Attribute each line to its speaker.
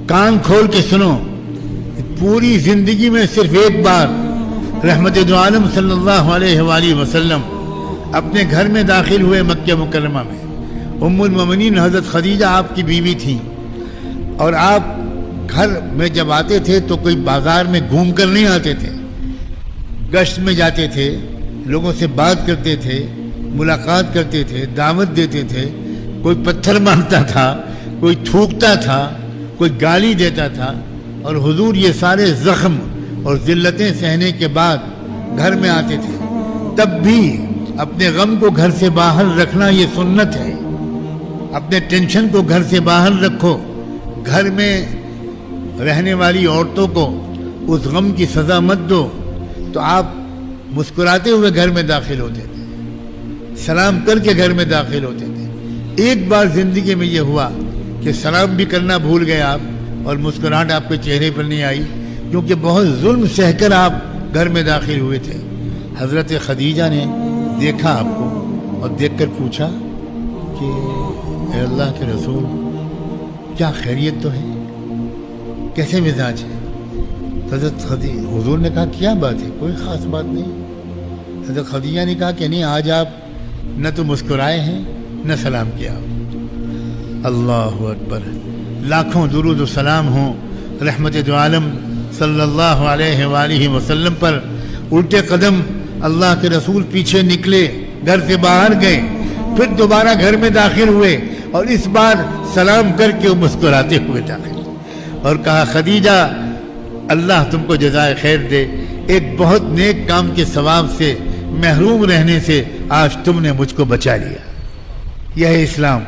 Speaker 1: کان کھول کے سنو، پوری زندگی میں صرف ایک بار رحمت دو عالم صلی اللہ علیہ وآلہ وسلم اپنے گھر میں داخل ہوئے مکہ مکرمہ میں۔ ام المومنین حضرت خدیجہ آپ کی بیوی تھیں، اور آپ گھر میں جب آتے تھے تو کوئی بازار میں گھوم کر نہیں آتے تھے، گشت میں جاتے تھے، لوگوں سے بات کرتے تھے، ملاقات کرتے تھے، دعوت دیتے تھے۔ کوئی پتھر مارتا تھا، کوئی تھوکتا تھا، کوئی گالی دیتا تھا، اور حضور یہ سارے زخم اور ذلتیں سہنے کے بعد گھر میں آتے تھے۔ تب بھی اپنے غم کو گھر سے باہر رکھنا یہ سنت ہے۔ اپنے ٹینشن کو گھر سے باہر رکھو۔ گھر میں رہنے والی عورتوں کو اس غم کی سزا مت دو۔ تو آپ مسکراتے ہوئے گھر میں داخل ہوتے تھے، سلام کر کے گھر میں داخل ہوتے تھے۔ ایک بار زندگی میں یہ ہوا کہ سلام بھی کرنا بھول گئے آپ، اور مسکراہٹ آپ کے چہرے پر نہیں آئی، کیونکہ بہت ظلم سہ کر آپ گھر میں داخل ہوئے تھے۔ حضرت خدیجہ نے دیکھا آپ کو، اور دیکھ کر پوچھا کہ اے اللہ کے رسول، کیا خیریت تو ہے؟ کیسے مزاج ہے؟ حضور نے کہا کیا بات ہے؟ کوئی خاص بات نہیں۔ حضرت خدیجہ نے کہا کہ نہیں، آج آپ نہ تو مسکرائے ہیں نہ سلام کیا۔ اللہ اکبر! لاکھوں درود و سلام ہوں رحمت دو عالم صلی اللہ علیہ وآلہ وسلم پر۔ الٹے قدم اللہ کے رسول پیچھے نکلے، گھر سے باہر گئے، پھر دوبارہ گھر میں داخل ہوئے، اور اس بار سلام کر کے مسکراتے ہوئے داخل، اور کہا خدیجہ اللہ تم کو جزائے خیر دے، ایک بہت نیک کام کے ثواب سے محروم رہنے سے آج تم نے مجھ کو بچا لیا۔ یہ ہے اسلام۔